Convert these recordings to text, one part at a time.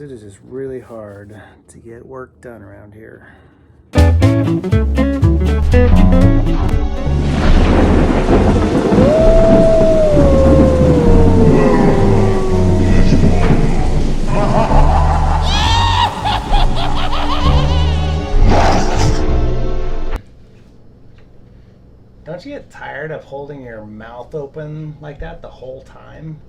It is just really hard to get work done around here. Don't you get tired of holding your mouth open like that the whole time?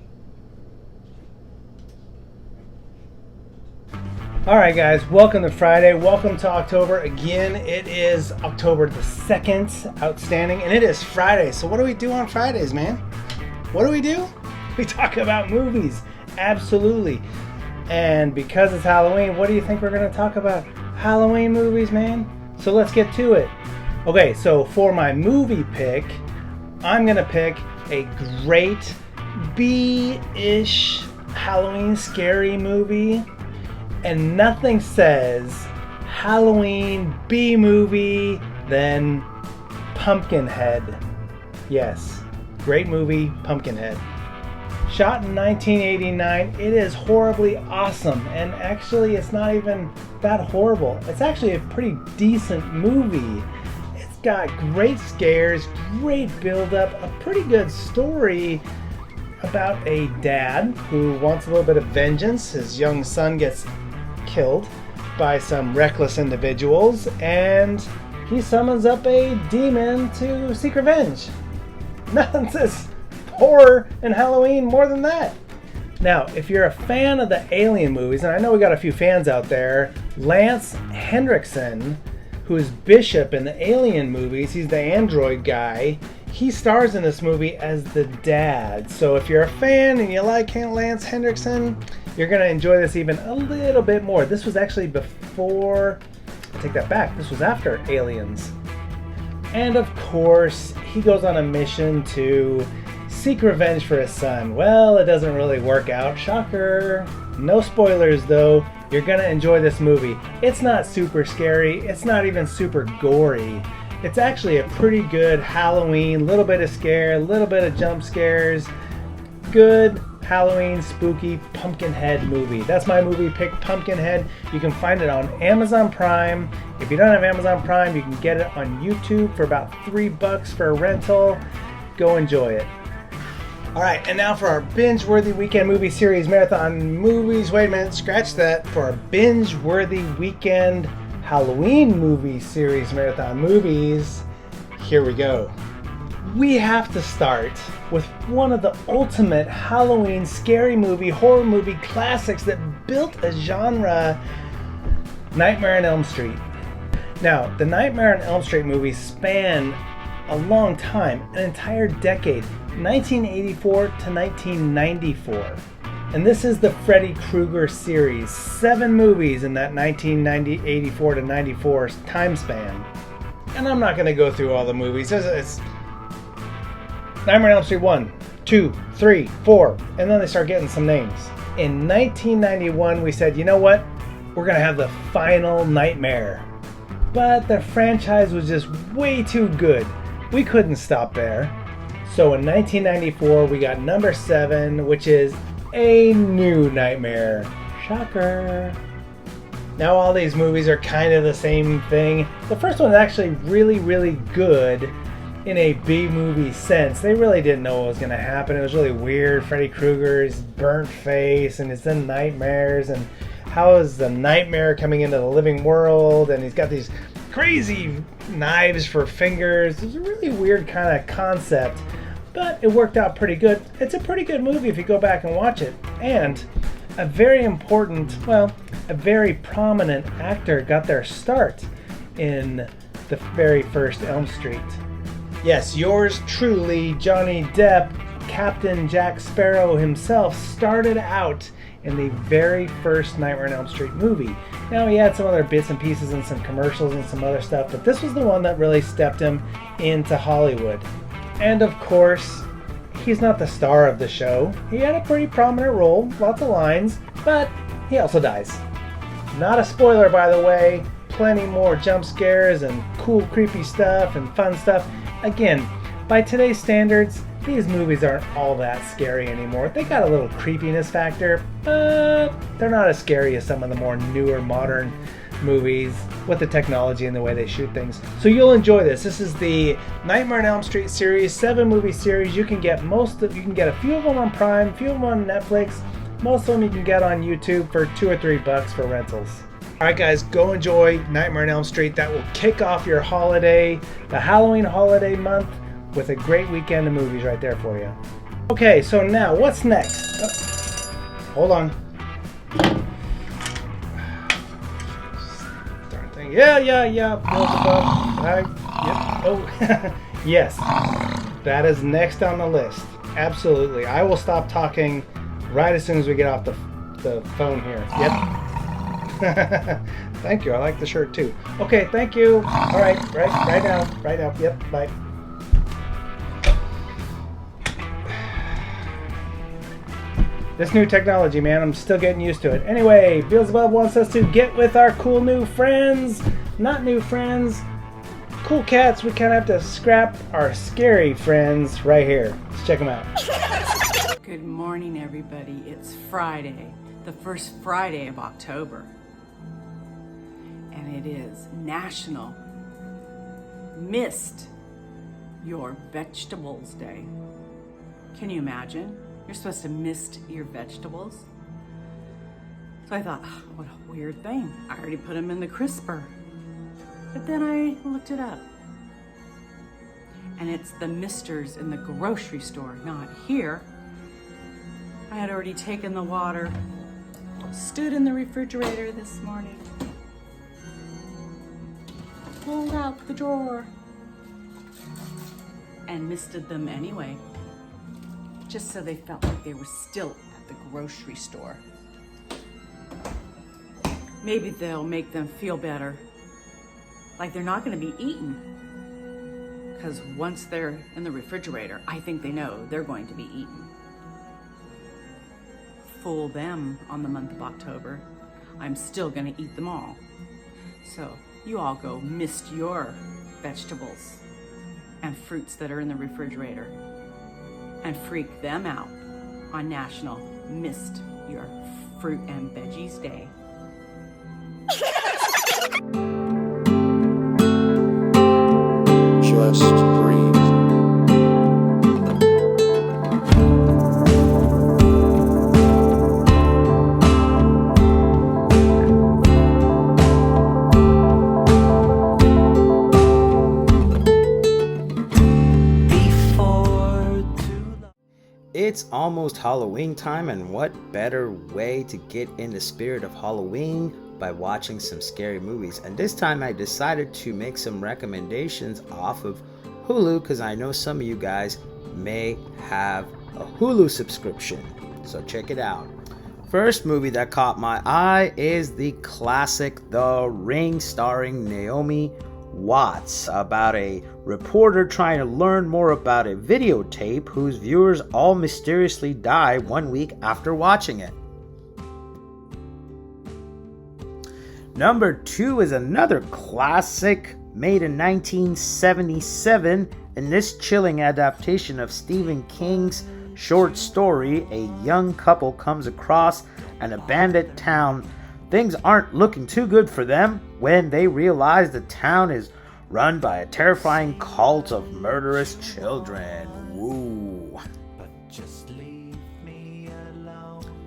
Alright guys, welcome to Friday, welcome to October. Again, it is October the 2nd, outstanding, and it is Friday. So what do we do on Fridays, man? What do? We talk about movies, absolutely. And because it's Halloween, what do you think we're going to talk about? Halloween movies, man. So let's get to it. Okay, so for my movie pick, I'm going to pick a great B-ish Halloween scary movie. And nothing says Halloween B movie than Pumpkinhead. Yes, great movie, Pumpkinhead. Shot in 1989, it is horribly awesome. And actually, it's not even that horrible. It's actually a pretty decent movie. It's got great scares, great build-up, a pretty good story about a dad who wants a little bit of vengeance. His young son gets killed by some reckless individuals, and he summons up a demon to seek revenge. Nothing says horror and Halloween more than that. Now, if you're a fan of the Alien movies, and I know we got a few fans out there, Lance Henriksen, who is Bishop in the Alien movies, he's the android guy, he stars in this movie as the dad. So if you're a fan and you like Lance Henriksen, you're going to enjoy this even a little bit more. This was actually before, I take that back, this was after Aliens. And of course, he goes on a mission to seek revenge for his son. Well, it doesn't really work out. Shocker. No spoilers though. You're going to enjoy this movie. It's not super scary. It's not even super gory. It's actually a pretty good Halloween, little bit of scare, a little bit of jump scares. Good Halloween spooky Pumpkinhead movie. That's my movie pick, Pumpkinhead. You can find it on Amazon Prime. If you don't have Amazon Prime, you can get it on YouTube for about $3 for a rental. Go enjoy it. Alright, and now for our binge-worthy weekend movie series marathon movies. Wait a minute, scratch that. For our binge-worthy weekend Halloween movie series marathon movies, here we go. We have to start with one of the ultimate Halloween scary movie, horror movie classics that built a genre, Nightmare on Elm Street. Now, the Nightmare on Elm Street movies span a long time, an entire decade, 1984 to 1994. And this is the Freddy Krueger series, 7 movies in that 1984 to 94 time span. And I'm not going to go through all the movies. It's Nightmare on Elm Street 1, 2, 3, 4, and then they start getting some names. In 1991, we said, you know what? We're going to have the final Nightmare. But the franchise was just way too good. We couldn't stop there. So in 1994, we got number 7, which is A New Nightmare. Shocker. Now all these movies are kind of the same thing. The first one is actually really, really good in a B-movie sense. They really didn't know what was going to happen. It was really weird. Freddy Krueger's burnt face and his then nightmares, and how is the nightmare coming into the living world, and he's got these crazy knives for fingers. It's a really weird kind of concept, but it worked out pretty good. It's a pretty good movie if you go back and watch it. And a very important, well, a very prominent actor got their start in the very first Elm Street. Yes, yours truly, Johnny Depp, Captain Jack Sparrow himself, started out in the very first Nightmare on Elm Street movie. Now, he had some other bits and pieces and some commercials and some other stuff, but this was the one that really stepped him into Hollywood. And of course, he's not the star of the show. He had a pretty prominent role, lots of lines, but he also dies. Not a spoiler, by the way. Plenty more jump scares and cool, creepy stuff and fun stuff. Again, by today's standards, these movies aren't all that scary anymore. They got a little creepiness factor, but they're not as scary as some of the more newer modern movies with the technology and the way they shoot things. So you'll enjoy this. This is the Nightmare on Elm Street series, 7-movie series. You can get you can get a few of them on Prime, a few of them on Netflix. Most of them you can get on YouTube for $2 or $3 for rentals. Alright guys, go enjoy Nightmare on Elm Street. That will kick off your holiday, the Halloween holiday month, with a great weekend of movies right there for you. Okay, so now what's next? Hold on. Darn thing. Yeah. Oh, yes. That is next on the list. Absolutely. I will stop talking right as soon as we get off the phone here. Yep. Thank you. I like the shirt too. Okay, thank you. All right, right now. Yep, bye. This new technology, man, I'm still getting used to it. Anyway, Beelzebub wants us to get with our cool new friends. Not new friends. Cool cats. We kind of have to scrap our scary friends right here. Let's check them out. Good morning, everybody. It's Friday, the first Friday of October. And it is National Mist Your Vegetables Day. Can you imagine? You're supposed to mist your vegetables. So I thought, oh, what a weird thing. I already put them in the crisper. But then I looked it up. And it's the misters in the grocery store, not here. I had already taken the water, stood in the refrigerator this morning, pulled out the drawer, and misted them anyway. Just so they felt like they were still at the grocery store. Maybe they'll make them feel better, like they're not going to be eaten. Because once they're in the refrigerator, I think they know they're going to be eaten. Fool them on the month of October. I'm still going to eat them all. So you all go mist your vegetables and fruits that are in the refrigerator and freak them out on National Mist Your Fruit and Veggies Day. Just breathe. It's almost Halloween time, and what better way to get in the spirit of Halloween by watching some scary movies. And this time I decided to make some recommendations off of Hulu because I know some of you guys may have a Hulu subscription. So check it out. First movie that caught my eye is the classic The Ring, starring Naomi Watts, about a reporter trying to learn more about a videotape whose viewers all mysteriously die 1 week after watching it. Number 2 is another classic made in 1977. In this chilling adaptation of Stephen King's short story, a young couple comes across an abandoned town. Things aren't looking too good for them when they realize the town is run by a terrifying cult of murderous children. Woo.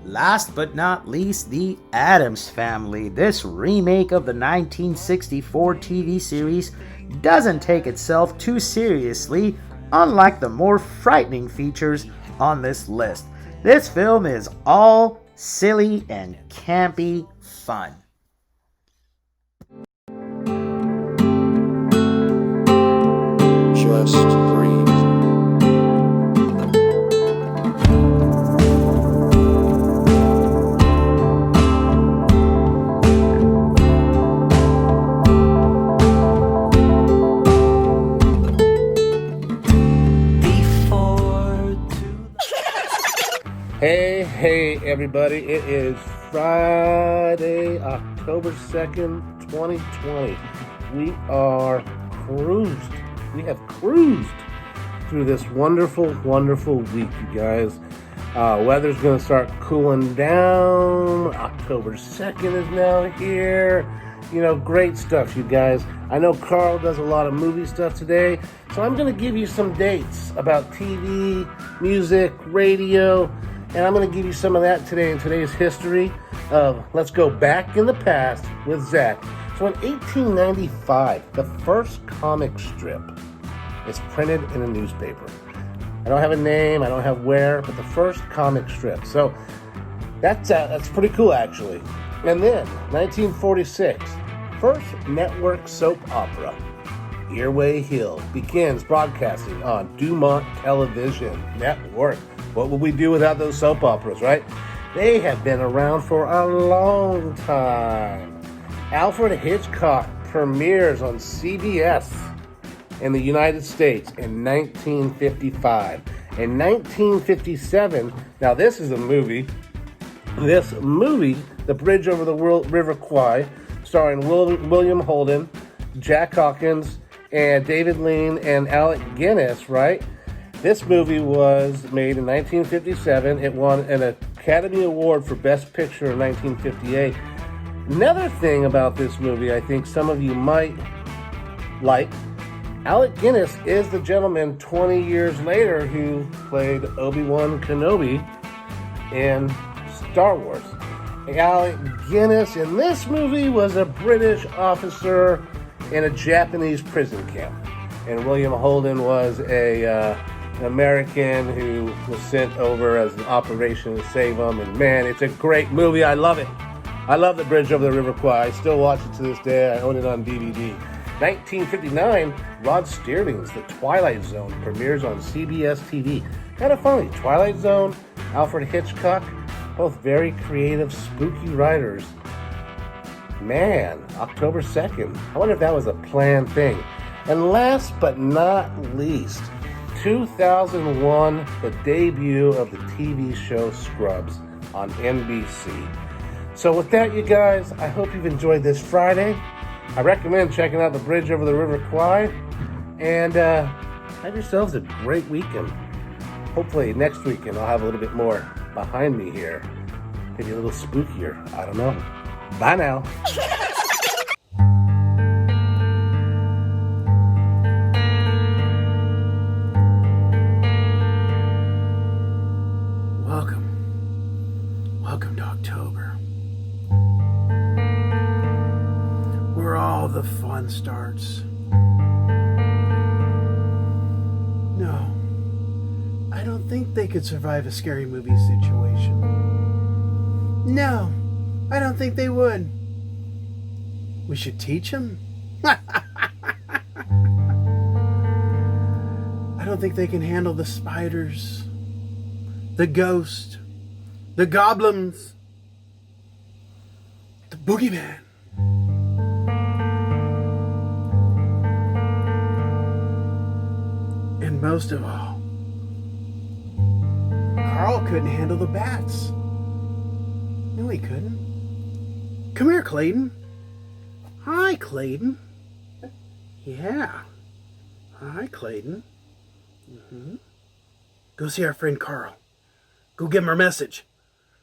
Last but not least, The Addams Family. This remake of the 1964 TV series doesn't take itself too seriously, unlike the more frightening features on this list. This film is all silly and campy fun. Just breathe. Hey everybody, it is Friday, October 2nd, 2020. We have cruised through this wonderful, wonderful week, you guys. Weather's going to start cooling down. October 2nd is now here. You know, great stuff, you guys. I know Carl does a lot of movie stuff today, so I'm going to give you some dates about TV, music, radio, and I'm going to give you some of that today in today's history of Let's Go Back in the Past with Zach. So in 1895, the first comic strip is printed in a newspaper. I don't have a name, I don't have where, but the first comic strip. So that's pretty cool, actually. And then, 1946, first network soap opera, Earway Hill, begins broadcasting on Dumont Television Network. What would we do without those soap operas, right? They have been around for a long time. Alfred Hitchcock premieres on CBS in the United States in 1955. In 1957, now this is a movie. This movie, The Bridge Over the River Kwai, starring William Holden, Jack Hawkins, and David Lean and Alec Guinness, right? This movie was made in 1957. It won an Academy Award for Best Picture in 1958. Another thing about this movie I think some of you might like, Alec Guinness is the gentleman 20 years later who played Obi-Wan Kenobi in Star Wars. Alec Guinness in this movie was a British officer in a Japanese prison camp. And William Holden was an American who was sent over as an operation to save them. And man, it's a great movie. I love it. I love The Bridge Over the River Kwai. I still watch it to this day. I own it on DVD. 1959, Rod Serling's The Twilight Zone premieres on CBS TV. Kind of funny. Twilight Zone, Alfred Hitchcock, both very creative, spooky writers. Man, October 2nd. I wonder if that was a planned thing. And last but not least, 2001, the debut of the TV show Scrubs on NBC. So with that, you guys, I hope you've enjoyed this Friday. I recommend checking out The Bridge Over the River Kwai. And have yourselves a great weekend. Hopefully next weekend I'll have a little bit more behind me here. Maybe a little spookier. I don't know. Bye now. Welcome to October, where all the fun starts. No, I don't think they could survive a scary movie situation. No, I don't think they would. We should teach them. I don't think they can handle the spiders, the ghost, the goblins, the boogeyman. And most of all, Carl couldn't handle the bats. No, he couldn't. Come here, Clayton. Hi, Clayton. Yeah. Hi, Clayton. Go see our friend Carl. Go give him our message.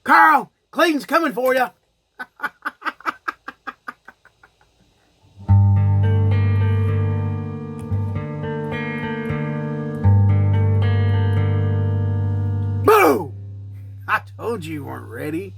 Carl, Clayton's coming for you. Boo! I told you weren't ready.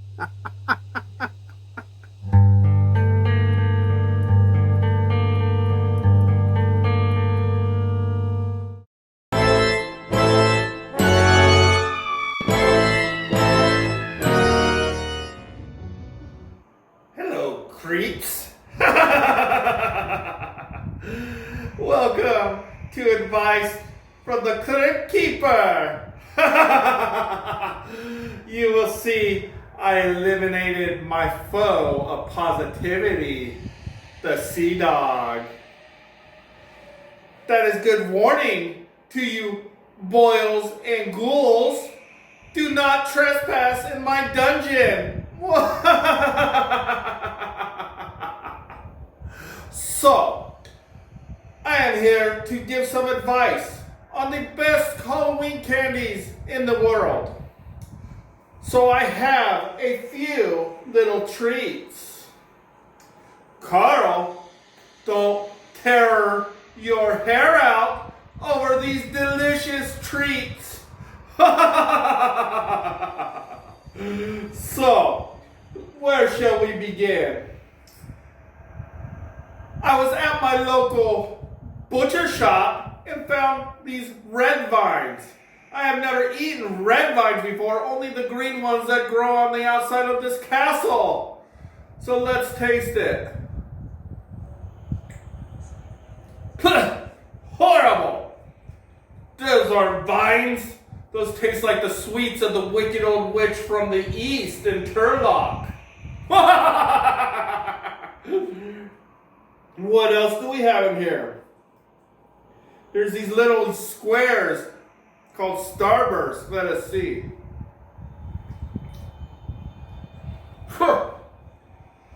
Creeps. Welcome to advice from the Crypt Keeper. You will see I eliminated my foe of positivity, the sea dog. That is good warning to you boils and ghouls. Do not trespass in my dungeon. So, I am here to give some advice on the best Halloween candies in the world. So I have a few little treats. Carl, don't tear your hair out over these delicious treats. So, where shall we begin? I was at my local butcher shop and found these red vines. I have never eaten red vines before, only the green ones that grow on the outside of this castle. So let's taste it. Horrible! Those aren't vines. Those taste like the sweets of the wicked old witch from the east in Turlock. What else do we have in here? There's these little squares called Starbursts. Let us see.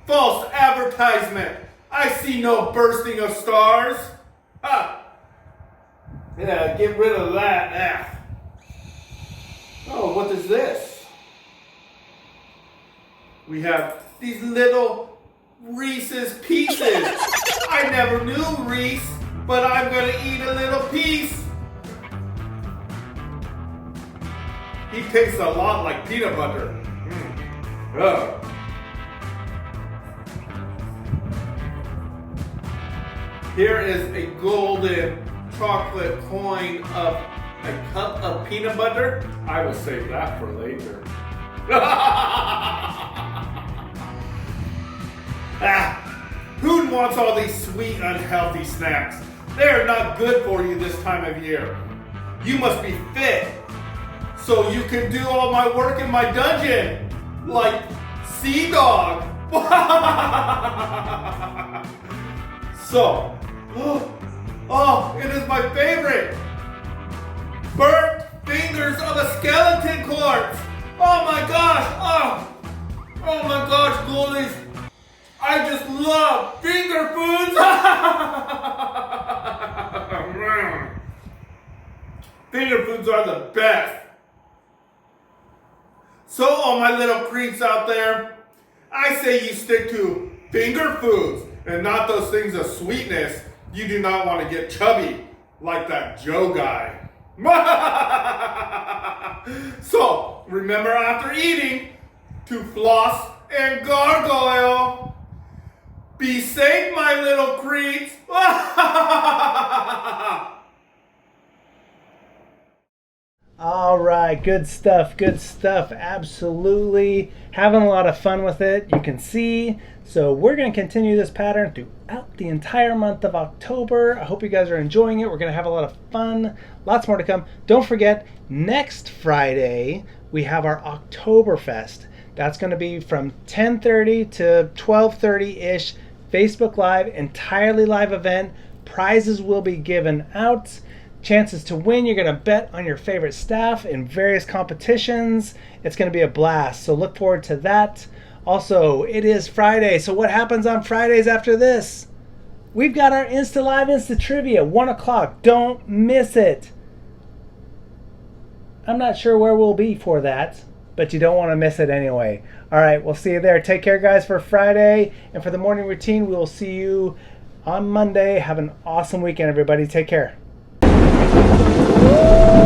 False advertisement. I see no bursting of stars. Yeah, get rid of that. Oh, what is this? We have these little Reese's Pieces. I never knew Reese, but I'm gonna eat a little piece. He tastes a lot like peanut butter. Ugh. Here is a golden chocolate coin of a cup of peanut butter. I will save that for later. Who wants all these sweet, unhealthy snacks? They are not good for you this time of year. You must be fit, so you can do all my work in my dungeon, like Sea Dog. So, oh, it is my favorite. Burnt fingers of a skeleton corpse. Oh my gosh, oh my gosh, ghoulies. I just love finger foods. Finger foods are the best. So all my little creeps out there, I say you stick to finger foods and not those things of sweetness. You do not want to get chubby like that Joe guy. So remember after eating to floss and gargoyle. Be safe, my little creeps. All right, good stuff, absolutely. Having a lot of fun with it, you can see. So we're going to continue this pattern throughout the entire month of October. I hope you guys are enjoying it. We're going to have a lot of fun, lots more to come. Don't forget, next Friday, we have our Oktoberfest. That's going to be from 10:30 to 12:30-ish, Facebook Live, entirely live event. Prizes will be given out. Chances to win. You're going to bet on your favorite staff in various competitions. It's going to be a blast. So look forward to that. Also, it is Friday. So what happens on Fridays after this? We've got our Insta Live Insta Trivia, 1 o'clock. Don't miss it. I'm not sure where we'll be for that, but you don't want to miss it anyway. All right, we'll see you there. Take care, guys, for Friday. And for the morning routine, we will see you on Monday. Have an awesome weekend, everybody. Take care. Woo!